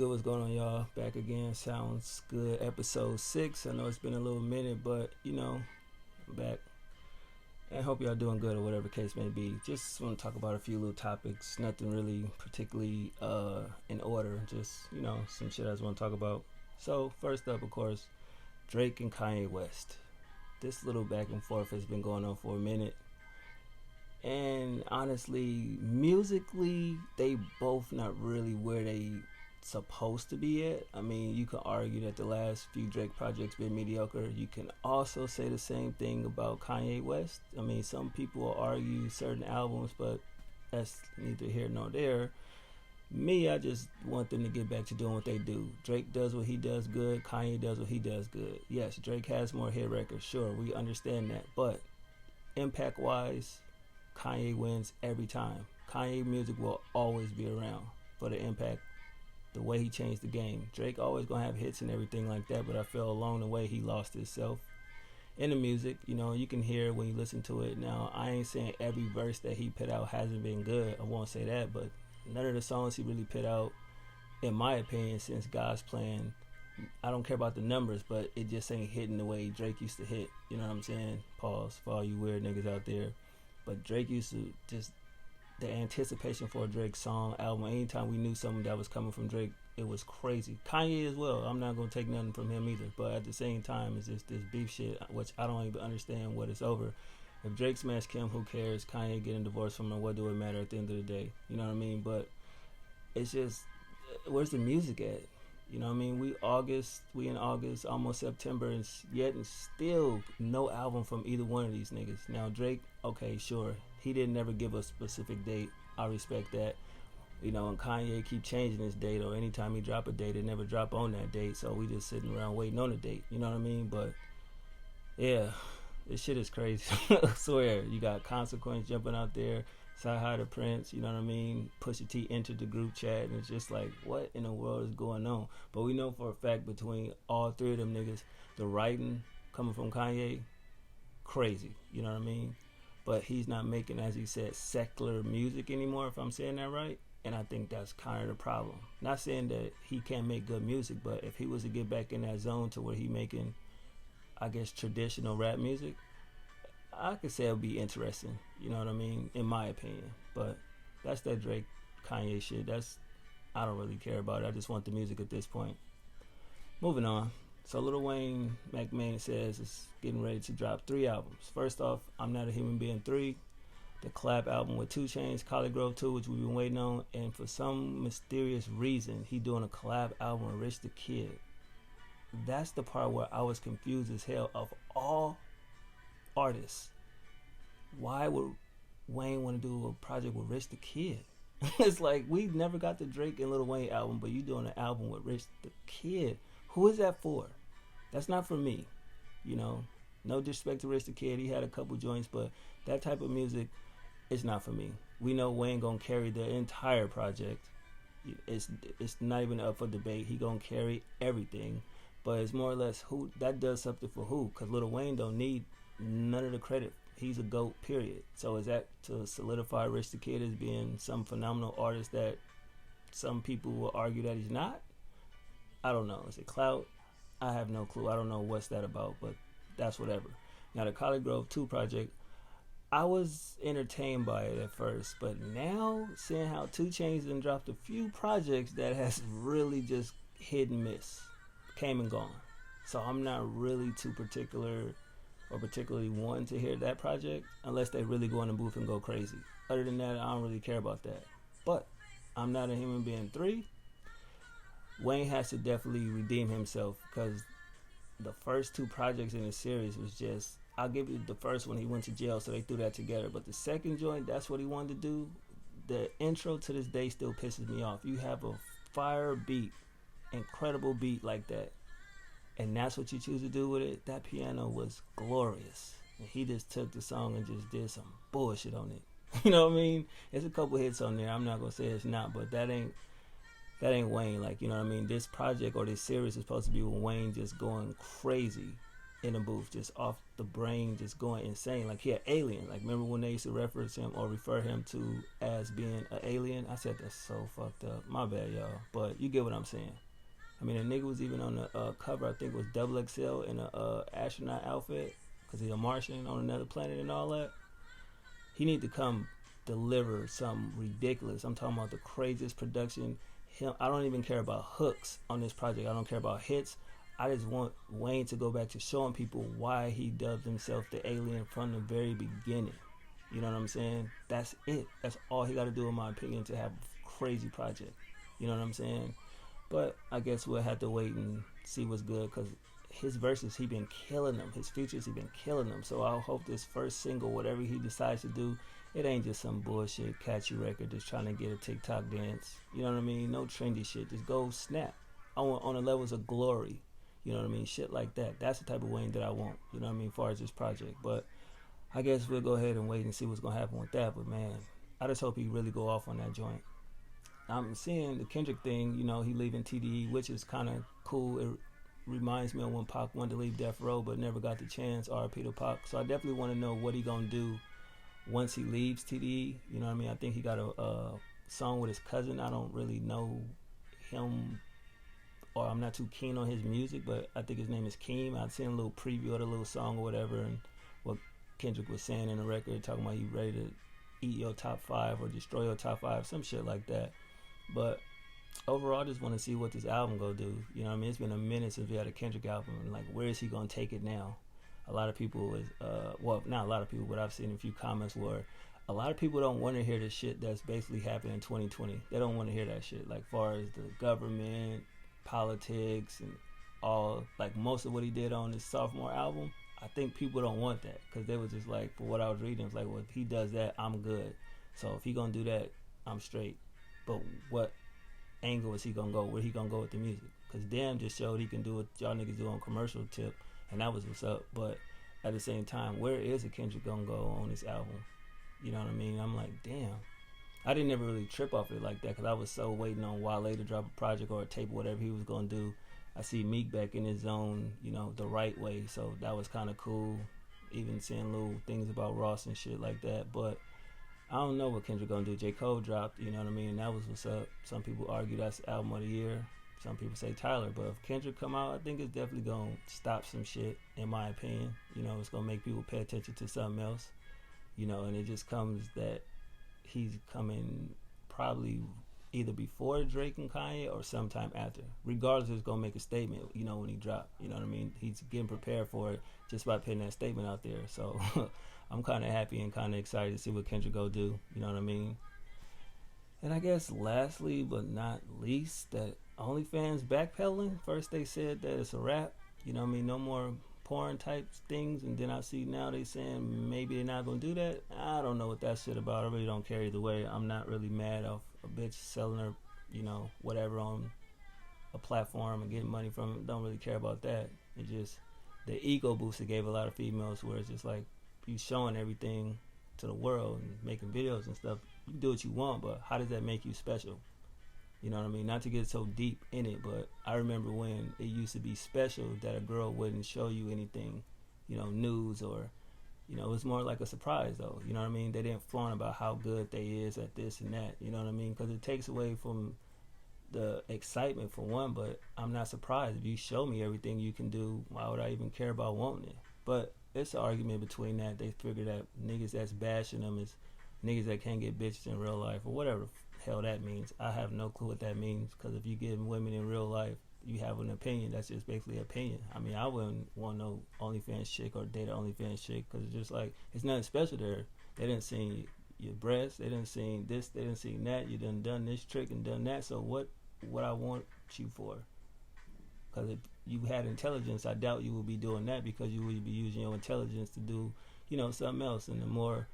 good? What's going on, y'all? Back again. Sounds good. Episode 6. I know it's been a little minute, but I'm back. And hope y'all doing good or whatever case may be. Just want to talk about a few little topics. Nothing really particularly in order. Just, some shit I just want to talk about. So, first up, of course, Drake and Kanye West. This little back and forth has been going on for a minute. And honestly, musically, they both not really where they supposed to be at. I mean, you can argue that the last few Drake projects been mediocre. You can also say the same thing about Kanye West. I mean, some people will argue certain albums, but that's neither here nor there. Me, I just want them to get back to doing what they do. Drake does what he does good. Kanye does what he does good. Yes, Drake has more hit records. Sure, we understand that. But impact-wise, Kanye wins every time. Kanye music will always be around for the impact, the way he changed the game. Drake always gonna have hits and everything like that, but I feel along the way he lost himself in the music. You can hear it when you listen to it. Now, I ain't saying every verse that he put out hasn't been good. I won't say that, but none of the songs he really put out, in my opinion, since God's Plan, I don't care about the numbers, but it just ain't hitting the way Drake used to hit. You know what I'm saying? Pause for all you weird niggas out there. But Drake used to just, the anticipation for a Drake song, album, anytime we knew something that was coming from Drake, it was crazy. Kanye as well. I'm not going to take nothing from him either. But at the same time, it's just this beef shit, which I don't even understand what it's over. If Drake smashed Kim, who cares? Kanye getting divorced from her, what do it matter at the end of the day? You know what I mean? But it's just, where's the music at? You know what I mean? We in August, almost September, and yet and still no album from either one of these niggas. Now Drake, okay, sure, he didn't never give a specific date. I respect that. And Kanye keep changing his date, or anytime he drop a date, it never drop on that date. So we just sitting around waiting on the date. You know what I mean? But yeah, this shit is crazy. I swear, you got Consequence jumping out there. Say hi to Prince, you know what I mean? Pusha T entered the group chat, and it's just like, what in the world is going on? But we know for a fact between all three of them niggas, the writing coming from Kanye, crazy, you know what I mean? But he's not making, as he said, secular music anymore, if I'm saying that right. And I think that's kind of the problem. Not saying that he can't make good music, but if he was to get back in that zone to where he making, I guess, traditional rap music, I could say it would be interesting, you know what I mean, in my opinion. But that's that Drake Kanye shit. I don't really care about it. I just want the music at this point. Moving on. So Lil Wayne McMahon says is getting ready to drop 3 albums. First off, I'm Not a Human Being 3, the collab album with 2 Chainz, Grove 2, which we've been waiting on, and for some mysterious reason, he doing a collab album with Rich the Kid. That's the part where I was confused as hell. Of all artists, why would Wayne want to do a project with Rich the Kid? It's like, we never got the Drake and Lil Wayne album, but you doing an album with Rich the Kid. Who is that for? That's not for me. No disrespect to Rich the Kid, he had a couple joints, but that type of music is not for me. We know Wayne gonna carry the entire project. It's not even up for debate. He gonna carry everything, but it's more or less who that does something for who, because Lil Wayne don't need none of the credit. He's a GOAT, period. So is that to solidify Rich the Kid as being some phenomenal artist that some people will argue that he's not? I don't know. Is it clout? I have no clue. I don't know what's that about, but that's whatever. Now the Grove 2 project, I was entertained by it at first, but now seeing how 2 Chainz and dropped a few projects that has really just hit and miss, came and gone. So I'm not really too particularly wanting to hear that project unless they really go in the booth and go crazy. Other than that, I don't really care about that. But I'm Not a Human Being 3, Wayne has to definitely redeem himself, because the first 2 projects in the series was just, I'll give you the first one, he went to jail, so they threw that together. But the second joint, that's what he wanted to do. The intro to this day still pisses me off. You have a fire beat, incredible beat like that, and that's what you choose to do with it. That piano was glorious, and he just took the song and just did some bullshit on it. You know what I mean? There's a couple hits on there. I'm not gonna say it's not, but that ain't Wayne. Like, you know what I mean? This project or this series is supposed to be with Wayne just going crazy in the booth, just off the brain, just going insane. Like, he an alien. Like, remember when they used to reference him or refer him to as being an alien? I said that's so fucked up. My bad, y'all. But you get what I'm saying. I mean, the nigga was even on the cover, I think it was XXL in a astronaut outfit, because he's a Martian on another planet and all that. He need to come deliver something ridiculous. I'm talking about the craziest production. I don't even care about hooks on this project. I don't care about hits. I just want Wayne to go back to showing people why he dubbed himself the alien from the very beginning. You know what I'm saying? That's it. That's all he got to do, in my opinion, to have a crazy project. You know what I'm saying? But I guess we'll have to wait and see what's good, because his verses, he been killing them. His features, he been killing them. So I hope this first single, whatever he decides to do, it ain't just some bullshit catchy record just trying to get a TikTok dance. You know what I mean? No trendy shit. Just go snap. I want on the levels of Glory. You know what I mean? Shit like that. That's the type of Wayne that I want. You know what I mean? As far as this project. But I guess we'll go ahead and wait and see what's going to happen with that. But man, I just hope he really go off on that joint. I'm seeing the Kendrick thing, you know, he leaving TDE, which is kind of cool. It reminds me of when Pac wanted to leave Death Row but never got the chance. R.I.P. to Pac. So I definitely want to know what he going to do once he leaves TDE. You know what I mean? I think he got a song with his cousin. I don't really know him, or I'm not too keen on his music, but I think his name is Keem. I'd seen a little preview of the little song or whatever, and what Kendrick was saying in the record, talking about he ready to eat your top 5 or destroy your top 5, some shit like that. But overall, I just want to see what this album go do. You know what I mean? It's been a minute since we had a Kendrick album, and like, where is he gonna take it now? A lot of people is, well, not a lot of people, but I've seen a few comments where a lot of people don't want to hear the shit that's basically happening in 2020. They don't want to hear that shit, like far as the government, politics, and all, like most of what he did on his sophomore album. I think people don't want that, because they was just like, for what I was reading, it's like, well, if he does that, I'm good. So if he gonna do that, I'm straight. But what angle is he gonna go? Where he gonna go with the music? Because Damn just showed he can do what y'all niggas do on commercial tip, and that was what's up. But at the same time, where is the Kendrick gonna go on this album? You know what I mean? I'm like, damn. I didn't ever really trip off it like that, because I was so waiting on Wale to drop a project or a tape or whatever he was gonna do. I see Meek back in his zone, you know, the right way, so that was kind of cool. Even seeing little things about Ross and shit like that. But I don't know what Kendrick gonna do. J. Cole dropped, you know what I mean? That was what's up. Some people argue that's album of the year. Some people say Tyler. But if Kendrick come out, I think it's definitely gonna stop some shit, in my opinion. You know, it's gonna make people pay attention to something else. You know, and it just comes that he's coming probably either before Drake and Kanye or sometime after. Regardless, it's gonna make a statement, you know, when he drop. You know what I mean? He's getting prepared for it just by putting that statement out there. So I'm kind of happy and kind of excited to see what Kendrick go do. You know what I mean? And I guess lastly but not least, that OnlyFans backpedaling. First they said that it's a wrap. You know what I mean? No more porn type things, and then I see now they saying maybe they're not gonna do that. I don't know what that shit about. I really don't care either way. I'm not really mad off a bitch selling her, you know, whatever on a platform and getting money from it. Don't really care about that. It just, the ego boost it gave a lot of females, where it's just like, you showing everything to the world and making videos and stuff. You can do what you want, but how does that make you special? You know what I mean? Not to get so deep in it, but I remember when it used to be special that a girl wouldn't show you anything, you know, nudes, or, you know, it was more like a surprise though. You know what I mean? They didn't flaunt about how good they is at this and that. You know what I mean? Because it takes away from the excitement for one, but I'm not surprised. If you show me everything you can do, why would I even care about wanting it? But it's an argument between that. They figure that niggas that's bashing them is niggas that can't get bitches in real life, or whatever hell that means. I have no clue what that means, because if you get women in real life, you have an opinion. That's just basically an opinion. I mean, I wouldn't want no OnlyFans chick or date an OnlyFans chick, because it's just like, it's nothing special there. They didn't see your breasts, they didn't see this, they didn't see that. You done this trick and done that. So what I want you for? Because if you had intelligence, I doubt you would be doing that, because you would be using your intelligence to do, you know, something else in the more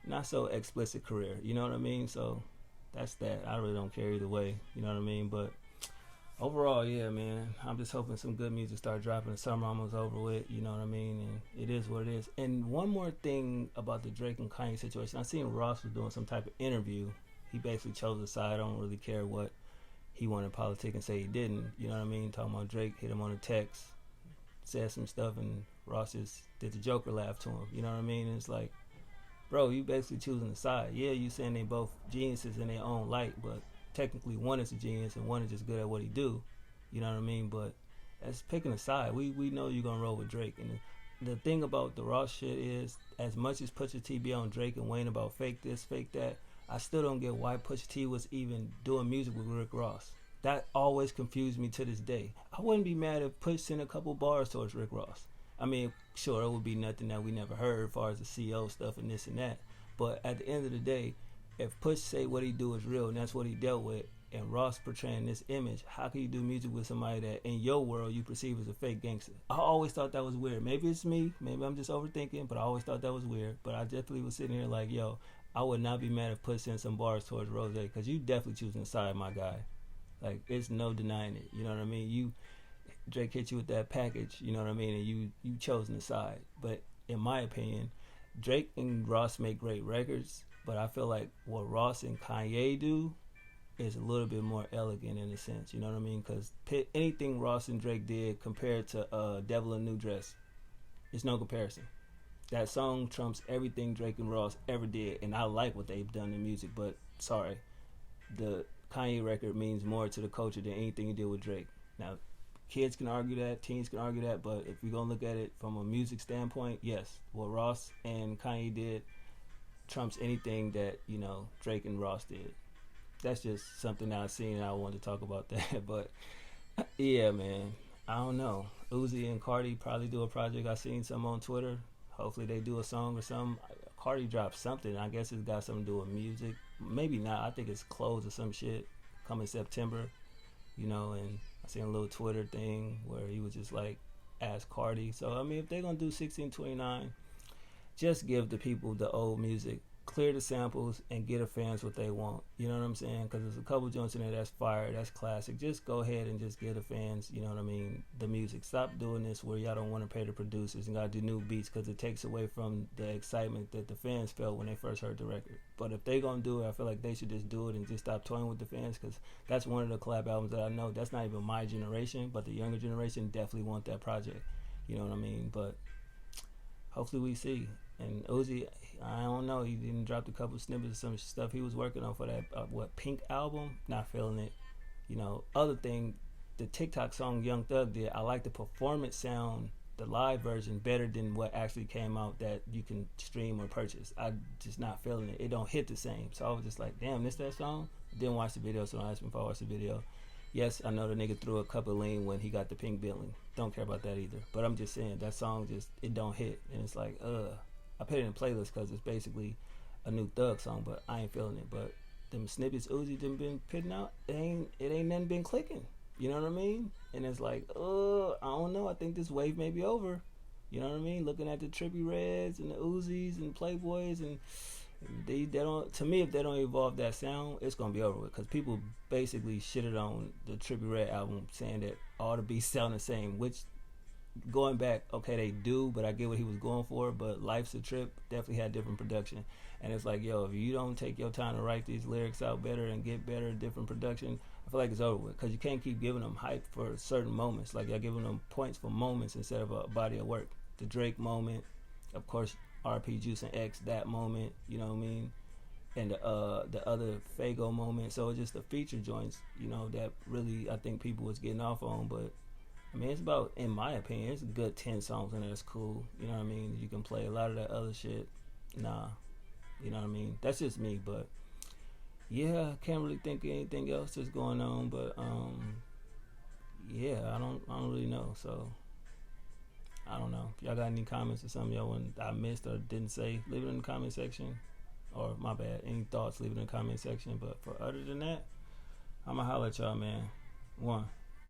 not so explicit career. You know what I mean? So that's that. I really don't care either way. You know what I mean? But overall, yeah, man, I'm just hoping some good music start dropping. The summer almost over with. You know what I mean? And it is what it is. And one more thing about the Drake and Kanye situation. I seen Ross was doing some type of interview. He basically chose a side. I don't really care what he wanted to politic and say he didn't. You know what I mean? Talking about Drake hit him on a text said some stuff, and Ross just did the Joker laugh to him. You know what I mean? And it's like, bro, you basically choosing a side. Yeah, you saying they both geniuses in their own light, but technically one is a genius and one is just good at what he do. You know what I mean? But that's picking a side. We know you're gonna roll with Drake. And the thing about the Ross shit is, as much as Pusha T be on Drake and Wayne about fake this, fake that, I still don't get why Pusha T was even doing music with Rick Ross. That always confused me to this day. I wouldn't be mad if Push sent a couple bars towards Rick Ross. I mean, sure, it would be nothing that we never heard as far as the CO stuff and this and that. But at the end of the day, if Push say what he do is real and that's what he dealt with, and Ross portraying this image, how can you do music with somebody that in your world you perceive as a fake gangster? I always thought that was weird. Maybe it's me. Maybe I'm just overthinking, but I always thought that was weird. But I definitely was sitting here like, yo, I would not be mad if Push sent some bars towards Rose, because you definitely choosing a side, my guy. Like, it's no denying it. You know what I mean? Drake hit you with that package, you know what I mean? And you chosen a side. But in my opinion, Drake and Ross make great records, but I feel like what Ross and Kanye do is a little bit more elegant in a sense, you know what I mean? Because anything Ross and Drake did compared to Devil in a New Dress, it's no comparison. That song trumps everything Drake and Ross ever did, and I like what they've done in music, but sorry, the Kanye record means more to the culture than anything you did with Drake. Now, kids can argue that, teens can argue that, but if we're going to look at it from a music standpoint, yes, what Ross and Kanye did trumps anything that, you know, Drake and Ross did. That's just something that I've seen and I wanted to talk about that. But yeah, man, I don't know. Uzi and Cardi probably do a project. I seen some on Twitter. Hopefully they do a song or something. Cardi dropped something. I guess it's got something to do with music. Maybe not. I think it's closed or some shit coming September, you know. And I seen a little Twitter thing where he was just like, ask Cardi. So I mean, if they're gonna do 1629, just give the people the old music, clear the samples, and get the fans what they want. You know what I'm saying? Because there's a couple joints in there that's fire, that's classic. Just go ahead and just give the fans, you know what I mean, the music. Stop doing this where y'all don't want to pay the producers and gotta do new beats, because it takes away from the excitement that the fans felt when they first heard the record. But if they gonna do it, I feel like they should just do it and just stop toying with the fans, because that's one of the collab albums that I know that's not even my generation, but the younger generation definitely want that project. You know what I mean? But hopefully we see. And Uzi, I don't know, he didn't drop a couple snippets of some stuff he was working on for that Pink album. Not feeling it. You know, other thing, the TikTok song Young Thug did, I like the performance sound, the live version, better than what actually came out that you can stream or purchase. I just not feeling it. It don't hit the same. So I was just like, damn, this that song? Didn't watch the video, so don't ask me if I watched the video. Yes, I know the nigga threw a cup of lean when he got the pink billing. Don't care about that either. But I'm just saying, that song just, it don't hit. And it's like, I put it in a playlist because it's basically a new Thug song, but I ain't feeling it. But them snippets Uzi done been putting out, it ain't nothing been clicking. You know what I mean? And it's like, I don't know. I think this wave may be over. You know what I mean? Looking at the Trippie Reds and the Uzis and Playboys, and they don't. To me, if they don't evolve that sound, it's gonna be over with. Because people basically shitted on the Trippie Red album, saying that all the beats sound the same, which, going back, okay, they do, but I get what he was going for. But Life's a Trip definitely had different production, and it's like, yo, if you don't take your time to write these lyrics out better and get better, different production, I feel like it's over with. Because you can't keep giving them hype for certain moments. Like, you're giving them points for moments instead of a body of work. The Drake moment, of course, RP Juice and X, that moment, you know what I mean, and the other Fago moment. So it's just the feature joints, you know, that really I think people was getting off on. But I mean, it's about, in my opinion, it's a good 10 songs in there. It's cool. You know what I mean? You can play a lot of that other shit. Nah. You know what I mean? That's just me. But yeah, I can't really think of anything else that's going on. But yeah, I don't really know. So I don't know. If y'all got any comments or something y'all want I missed or didn't say, leave it in the comment section. Or my bad, any thoughts, leave it in the comment section. But for other than that, I'ma holler at y'all, man. One.